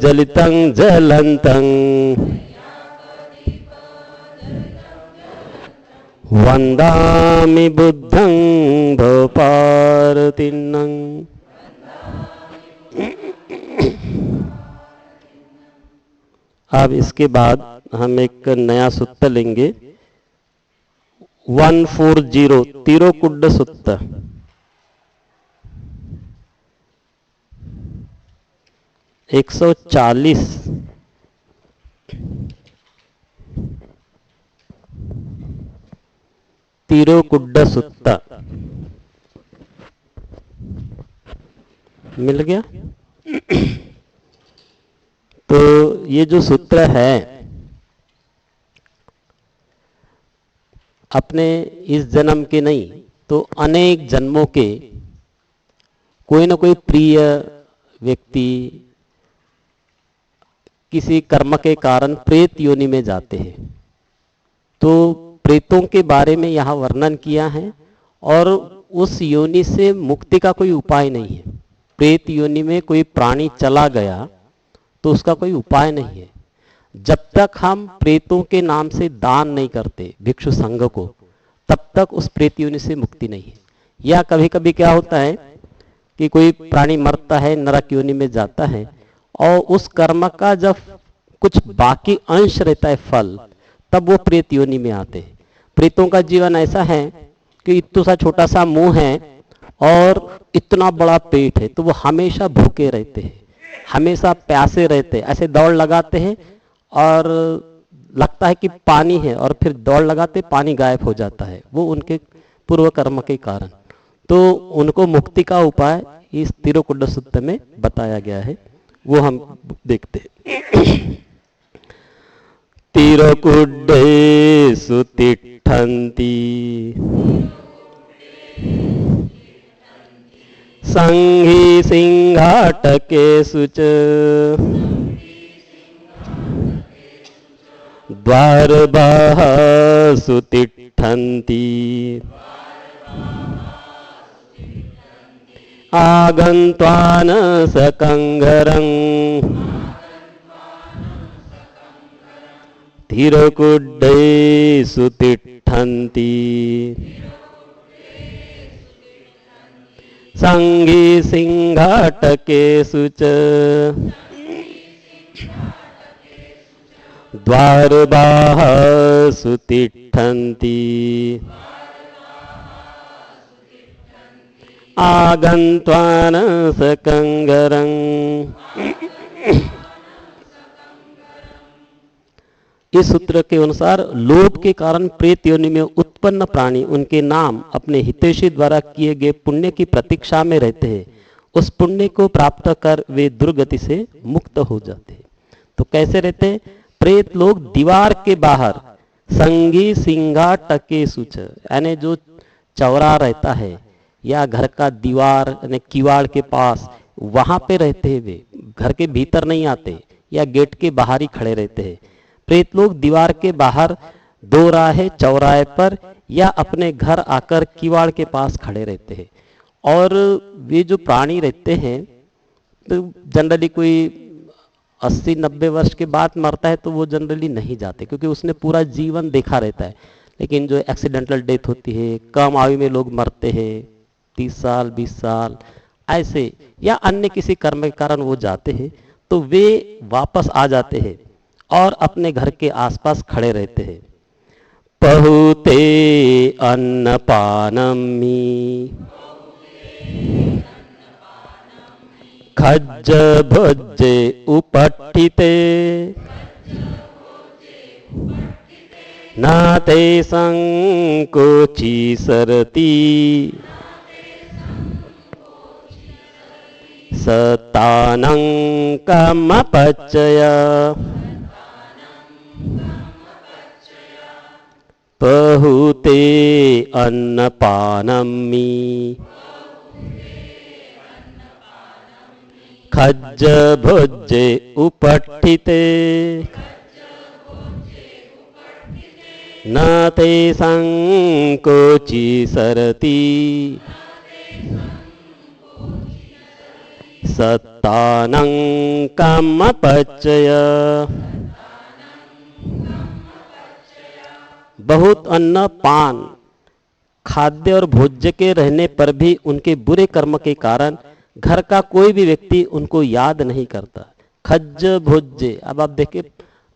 जलितं ज्वलन्तं वन्दामि बुद्धं भवपारतिन्नं। अब इसके बाद हम एक नया सूत्र लेंगे 140 तिरोकुड्ड सूत्र। एक 140 तिरोकुड्ड सूत्र मिल गया। तो ये जो सूत्र है अपने इस जन्म के नहीं तो अनेक जन्मों के कोई ना कोई प्रिय व्यक्ति किसी कर्म के कारण प्रेत योनि में जाते हैं। तो प्रेतों के बारे में यहाँ वर्णन किया है और उस योनि से मुक्ति का कोई उपाय नहीं है। प्रेत योनि में कोई प्राणी चला गया तो उसका कोई उपाय नहीं है। जब तक हम प्रेतों के नाम से दान नहीं करते भिक्षु संघ को, तब तक उस प्रेत योनि से मुक्ति नहीं है। या कभी कभी क्या होता है कि कोई प्राणी मरता है, नरक योनि में जाता है और उस कर्म का जब कुछ बाकी अंश रहता है फल, तब वो प्रेत योनि में आते हैं। प्रेतों का जीवन ऐसा है कि इतना सा छोटा सा मुंह है और इतना बड़ा पेट है, तो वो हमेशा भूखे रहते हैं, हमेशा प्यासे रहते हैं। ऐसे दौड़ लगाते हैं और लगता है कि पानी है और फिर दौड़ लगाते पानी गायब हो जाता है। वो उनके पूर्व कर्म के कारण। तो उनको मुक्ति का उपाय इस तिरोकुड्ड सूत्र में बताया गया है, वो हम देखते हैं। तिरोकुड्डेषु तिष्ठन्ति संघी सिंहाटकेषु च द्वारबाहसु तिष्ठन्ति आगन्त्वान् सकंगरं तिरोकुड्डेषु तिष्ठन्ति संघी सिंहाटकेषु च द्वारबाहसु तिष्ठन्ति आगन्त्वान् सकंगरं। इस सूत्र के अनुसार लोभ के कारण प्रेत योनि में उत्पन्न प्राणी उनके नाम अपने हितैषी द्वारा किए गए पुण्य की प्रतीक्षा में रहते हैं। उस पुण्य को प्राप्त कर वे दुर्गति से मुक्त हो जाते हैं। तो कैसे रहते हैं? प्रेत लोग दीवार के बाहर संगी सिंगा टके सुच, यानी जो चौरा रहता है या घर का दीवार यानी किवाड़ के पास, वहां पे रहते हैं। वे घर के भीतर नहीं आते या गेट के बाहर ही खड़े रहते हैं। प्रेत लोग दीवार के बाहर, दो राहे चौराहे पर या अपने घर आकर किवाड़ के पास खड़े रहते हैं। और वे जो प्राणी रहते हैं तो जनरली कोई 80-90 वर्ष के बाद मरता है तो वो जनरली नहीं जाते, क्योंकि उसने पूरा जीवन देखा रहता है। लेकिन जो एक्सीडेंटल डेथ होती है, कम आयु में लोग मरते हैं, 30 साल 20 साल ऐसे, या अन्य किसी कर्म के कारण वो जाते हैं, तो वे वापस आ जाते हैं और अपने घर के आसपास खड़े रहते हैं। पहुते अन्नपानमी खज्ज भोज्ये उपट्ठिते नाते संकोची सरति सतानं कामपच्चय पहुते अन्नपानमी खज्ज भोज्ये उपट्ठिते न ते संकोची सरति सत्तानं कामपचय। बहुत अन्न पान खाद्य और भोज्य के रहने पर भी उनके बुरे कर्म के कारण घर का कोई भी व्यक्ति उनको याद नहीं करता। खज्ज भोज्य, अब आप देखिए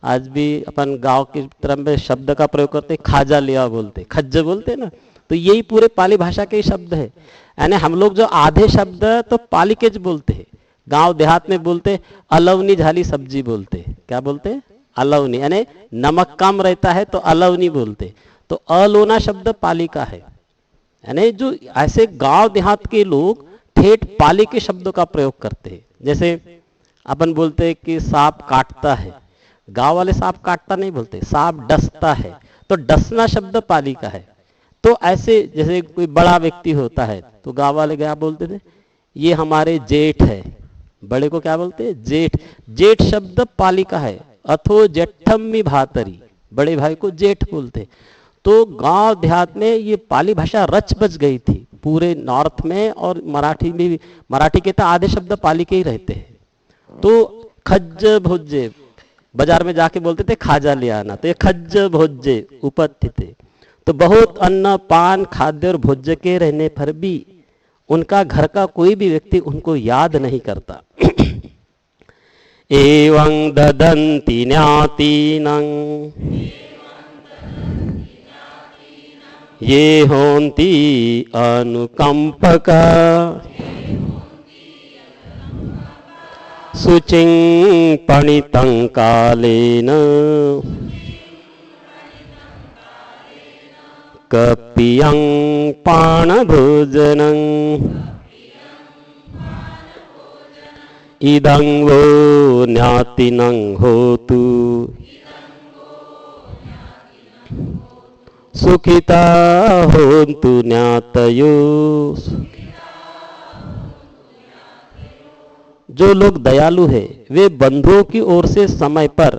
आज भी अपन गांव की तरफ में शब्द का प्रयोग करते, खाजा लिया बोलते, खज्ज बोलते ना, तो यही पूरे पाली भाषा के शब्द है। यानी हम लोग जो आधे शब्द तो पाली के बोलते हैं, गांव देहात में बोलते अलवनी झाली सब्जी बोलते, क्या बोलते, अलवनी, यानी नमक कम रहता है तो अलवनी बोलते। तो अलोना शब्द पाली का है। यानी जो ऐसे गांव देहात के लोग ठेठ पाली के शब्दों का प्रयोग करते हैं। जैसे अपन बोलते हैं कि सांप काटता है, गांव वाले सांप काटता नहीं बोलते, सांप डसता है, तो डसना शब्द पाली का है। तो ऐसे जैसे कोई बड़ा व्यक्ति होता है तो गांव वाले क्या बोलते थे, ये हमारे जेठ है, बड़े को क्या बोलते हैं, जेठ। जेठ शब्द पाली का है। अथो जेठम्मी भातरी, बड़े भाई को जेठ बोलते। तो गांव देहात में ये पाली भाषा रच बच गई थी पूरे नॉर्थ में, और मराठी में भी। मराठी के तो आधे शब्द पाली के ही रहते हैं। तो खज्ज भोज्य, बाजार में जाके बोलते थे खाजा ले आना, तो ये खज्ज भोज्य उपस्थित थे। तो बहुत अन्न पान खाद्य और भोज्य के रहने पर भी उनका घर का कोई भी व्यक्ति उनको याद नहीं करता। एवं ददन्ति ज्ञातीनं ये होन्ति अनुकंपका शुचिं पणितं कालेन कपियं पाणभोजनं इदं वो ज्ञातिनं होतु सुखिता होन्तु ज्ञातयो। जो लोग दयालु है वे बंधुओं की ओर से समय पर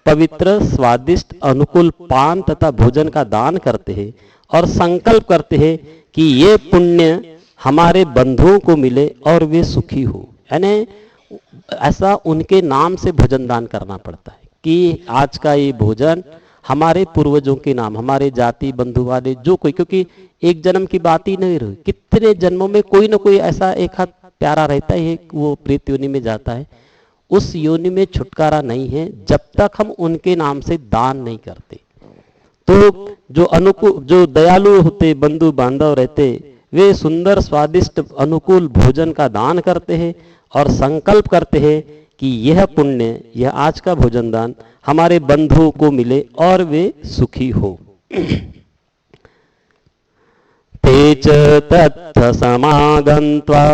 पवित्र स्वादिष्ट अनुकूल पान तथा भोजन का दान करते हैं और संकल्प करते हैं कि ये पुण्य हमारे बंधुओं को मिले और वे सुखी हो। यानी ऐसा उनके नाम से भोजन दान करना पड़ता है कि आज का ये भोजन हमारे पूर्वजों के नाम, हमारे जाति बंधु वाले जो कोई, क्योंकि एक जन्म की बात ही नहीं रही, कितने जन्मों में कोई ना कोई ऐसा एक हाथ प्यारा रहता है, वो प्रेत योनि में जाता है। उस योनि में छुटकारा नहीं है जब तक हम उनके नाम से दान नहीं करते। तो जो अनुकूल, जो दयालु होते बंधु बांधव रहते, वे सुंदर स्वादिष्ट अनुकूल भोजन का दान करते हैं और संकल्प करते हैं कि यह पुण्य, यह आज का भोजन दान हमारे बंधुओं को मिले और वे सुखी हो। तेच तत्थ समागन्त्वा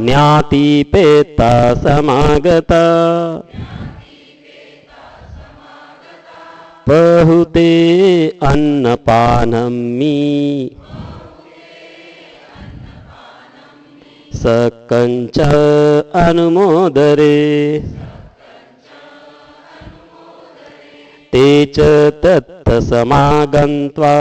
ज्ञातिपेता समागता बहुते अन्नपानम्मि सकंच अनुमोदरे तेच तत्थ समागन्त्वा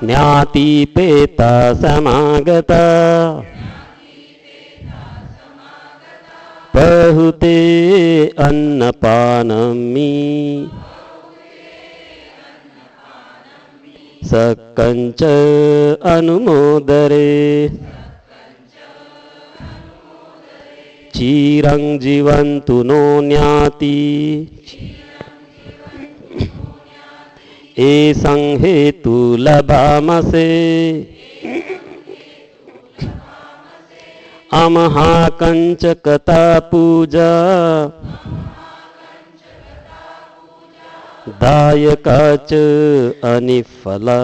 ज्ञातिपेता समागता बहुते अन्नपानम्मि सकंच अनुमोदरे चिरं जीवन्तु नो ज्ञाति एषं हेतु लभामसे अमहाकंचकता पूजा दायका च अनिफला।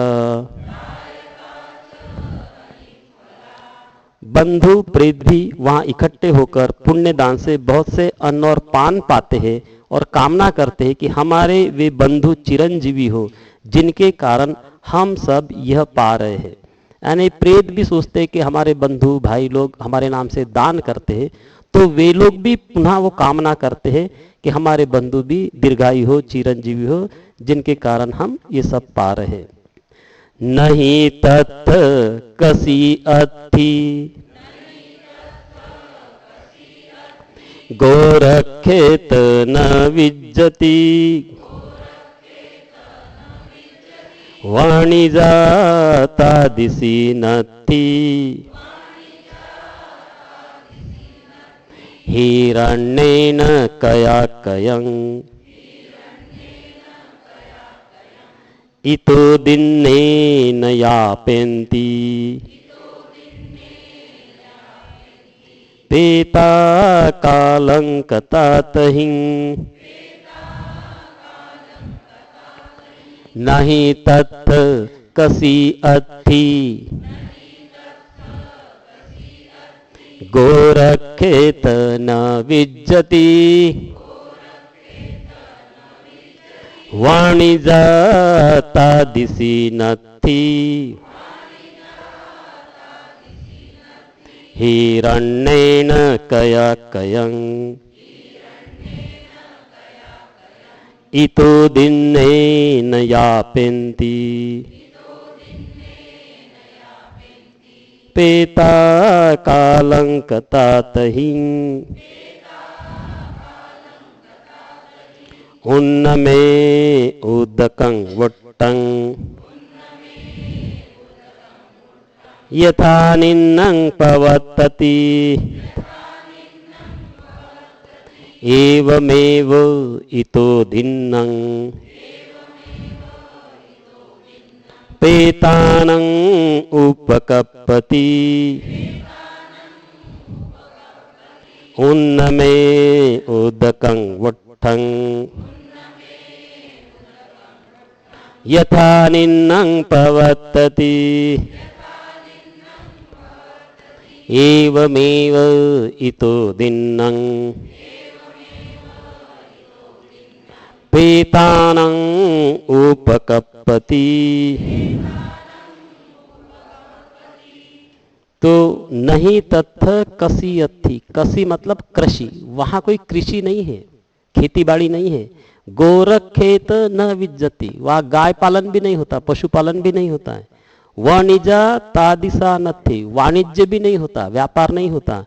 बंधु प्रेत भी वहां इकट्ठे होकर पुण्य दान से बहुत से अन्न और पान पाते हैं और कामना करते हैं कि हमारे वे बंधु चिरंजीवी हो जिनके कारण हम सब यह पा रहे हैं। यानी प्रेत भी सोचते हैं कि हमारे बंधु भाई लोग हमारे नाम से दान करते हैं, तो वे लोग भी पुनः वो कामना करते हैं कि हमारे बंधु भी दीर्घायु हो, चिरंजीवी हो, जिनके कारण हम ये सब पा रहे हैं। नहीं तत्थ कसी अथि गोरखेत न विज्जति वाणिजाता दिशि नत्थि हिरण्येन कया कयं इतो दिन्नेन यापयन्ति पेता कालं कतातहिं नहीं तत्थ कसी अथि गोरखेत न विज्जति वाणिजाता दिशि नत्थि हिरण्येन कया कयं इतो दिन्नेन यापयन्ति पेता कालं कतातहिं उन्नमे उदकं वट्टं यथा निन्नं पवत्तति एवमेव इतो दिन्नं पेतानं उपकप्पति उन्नमे उदकं वट्टं यथा निन्नं पवत्तति एवमेव इतो दिन्नं पेतानं उपकप्पति। तो नहीं तत्थ कसी अथि, कसी मतलब कृषि, वहां कोई कृषि नहीं है, खेती बाड़ी नहीं है। गोरख खेत न विज्जति, वहां गाय पालन भी नहीं होता, पशुपालन भी नहीं होता है। वाणिजा तादिशा नत्थि, वाणिज्य भी नहीं होता, व्यापार नहीं होता।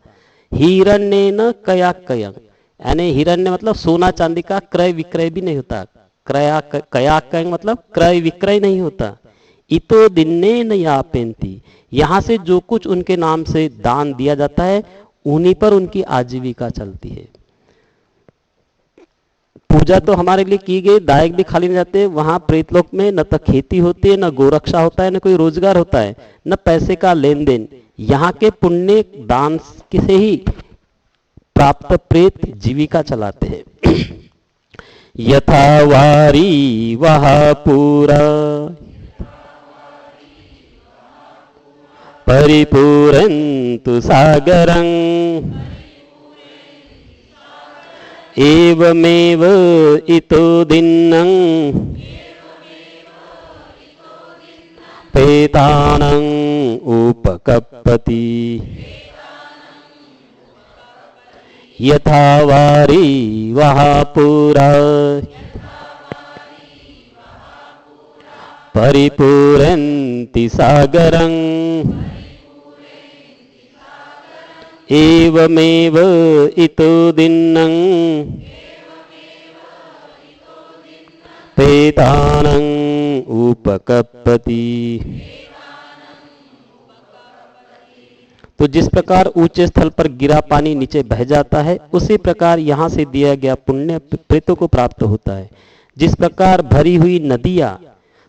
हिरण्य न कया कयं, यानी हिरण्य मतलब सोना चांदी का क्रय विक्रय भी नहीं होता। कया कयं मतलब क्रय विक्रय नहीं होता। इतो दिन्ने न यापेन्ति, यहाँ से जो कुछ उनके नाम से दान दिया जाता है उन्हीं पर उनकी आजीविका चलती है। पूजा तो हमारे लिए की गई, दायक भी खाली नहीं जाते हैं। वहां प्रेतलोक में न तो खेती होती है, न गोरक्षा होता है, न कोई रोजगार होता है, न पैसे का लेन देन। यहाँ के पुण्य दान से ही प्राप्त प्रेत जीविका चलाते हैं। यथा वारी वहा पूरा परिपूरन्तु सागरं एवमेव इतो दिन्नं पेतानं उपकप्पति यथा वारी वहा पूरा परिपूरन्ति सागरं एवमेव इतो दिन्नं पेतानं उपकप्पति। तो जिस प्रकार ऊंचे स्थल पर गिरा पानी नीचे बह जाता है, उसी प्रकार यहाँ से दिया गया पुण्य प्रेतों को प्राप्त होता है। जिस प्रकार भरी हुई नदियां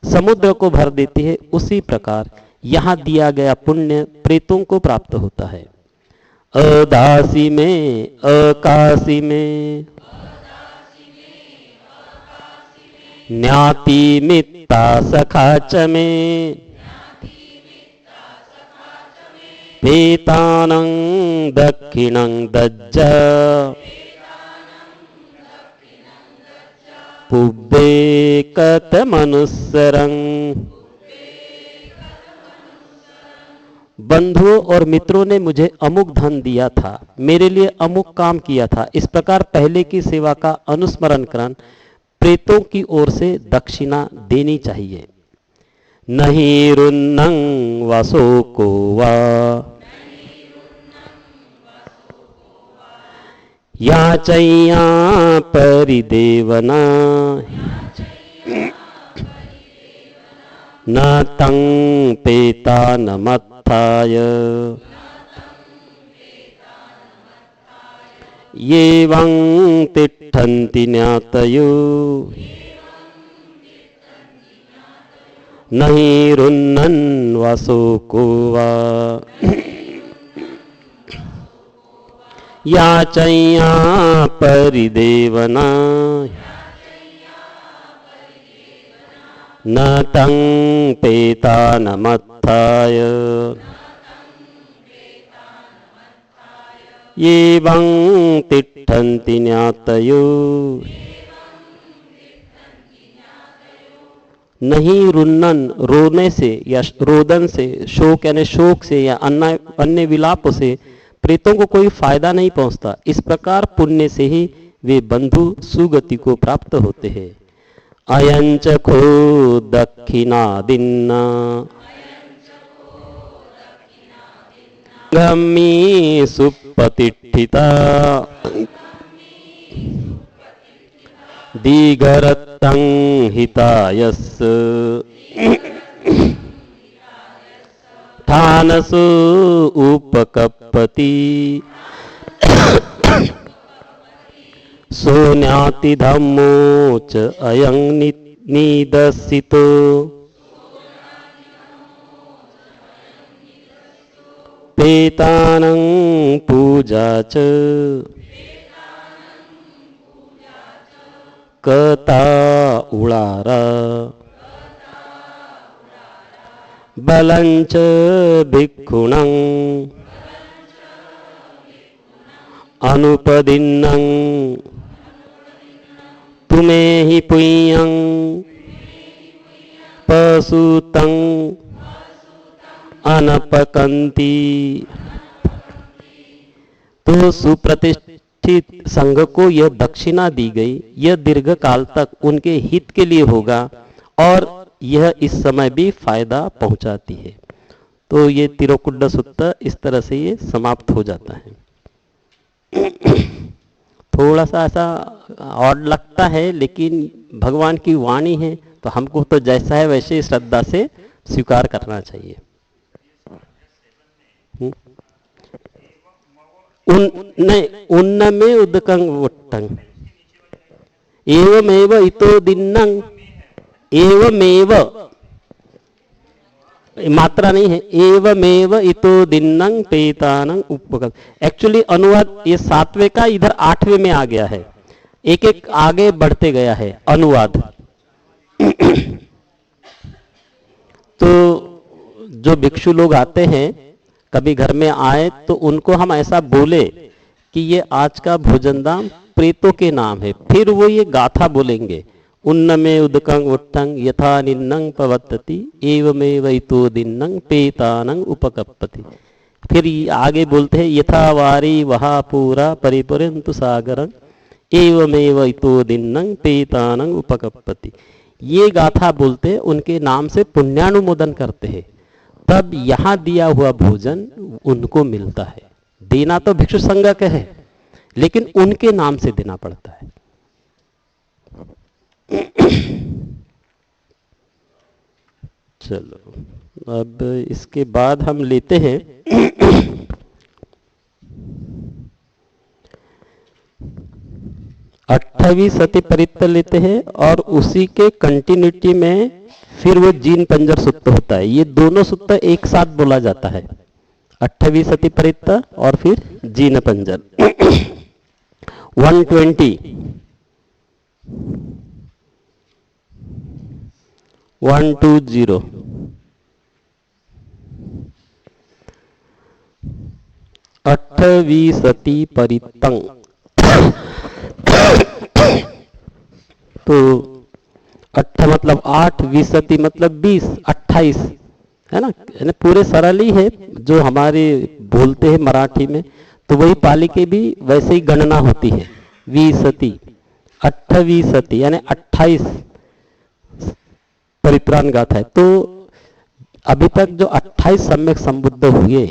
समुद्र को भर देती है, उसी प्रकार यहाँ दिया गया पुण्य प्रेतों को प्राप्त होता है। अदासी में अकाशी में ज्ञाति मित्ता सखा च में पेतानं दक्षिणं दज्ज पुब्बे कतमनुस्सरं। बंधुओं और मित्रों ने मुझे अमुक धन दिया था, मेरे लिए अमुक काम किया था, इस प्रकार पहले की सेवा का अनुस्मरण कर प्रेतों की ओर से दक्षिणा देनी चाहिए। नहीं रुन्नं वसोको वा याचय्या परिदेवना न तं पेता न मत्थाय येवं तिष्ठन्ति ज्ञातयो नहीं रुन्नन् वसोको वा याचय्या परिदेवना न तं पेता न मत्थाय येवं तिष्ठन्ति ज्ञातयो नहीं रुन्नन रोने से या रोदन से, शोक यानी शोक से या अन्य विलाप से प्रेतों को कोई फायदा नहीं पहुंचता। इस प्रकार पुण्य से ही वे बंधु सुगति को प्राप्त होते हैं। अयंच खो दक्षिणादिन्ना गम्मी सुपतिष्ठिता दीघरत्तं हितायस् ठानसु उपकपति सोन्याति धम्मो च अयं निदर्शितो पेतानं पूजा च कता उलारा बलंच भिक्षुणं अनुपदिन्नं तुम्हें ही पुय्यं पशुतं अनपकंती। तो सुप्रतिष्ठित संघ को यह दक्षिणा दी गई, यह दीर्घ काल तक उनके हित के लिए होगा और यह इस समय भी फायदा पहुंचाती है। तो ये तिरुकुड्ड सूत्र इस तरह से ये समाप्त हो जाता है। थोड़ा सा ऐसा ऑड लगता है, लेकिन भगवान की वाणी है तो हमको तो जैसा है वैसे श्रद्धा से स्वीकार करना चाहिए। उन्नमे उदकं वट्टं एवमेव इतो दिन्नं, एवमेव मात्रा नहीं है, एवमेव इतो दिन्नं पेतानं उपकल्प। एक्चुअली अनुवाद ये 7वें का इधर 8वें में आ गया है, एक एक आगे बढ़ते गया है अनुवाद। तो जो भिक्षु लोग आते हैं, कभी घर में आए तो उनको हम ऐसा बोले कि ये आज का भोजन दान प्रेतों के नाम है, फिर वो ये गाथा बोलेंगे, उन्नमे उदकं वट्टं यथा निन्नं पवत्तति एवमेव इतो दिन्नं पेतानं उपकप्पति। फिर आगे बोलते हैं यथा वारी वहा पूरा परिपुरन्तु सागरं एवमेव इतो दिन्नं पेतानं उपकप्पति। ये गाथा बोलते उनके नाम से पुण्यानुमोदन करते हैं, तब यहाँ दिया हुआ भोजन उनको मिलता है। देना तो भिक्षु संघ का है, लेकिन उनके नाम से देना पड़ता है। चलो अब इसके बाद हम लेते हैं 28वीं सती परित्तर लेते हैं और उसी के कंटिन्यूटी में फिर वो जीन पंजर सूत्र होता है। ये दोनों सूत्र एक साथ बोला जाता है, 28वीं सती परित्तर और फिर जीन पंजर। 120 120 8वीं सती परित्तंग। तो 8 मतलब 8, विसति मतलब 20, 28 है ना, पूरे सरल ही है जो हमारे बोलते हैं मराठी में, तो वही पाली के भी वैसे ही गणना होती है। विसति 8वीं सती यानी 28 परित्राण गाथा है। तो अभी तक जो 28 सम्यक संबुद्ध हुए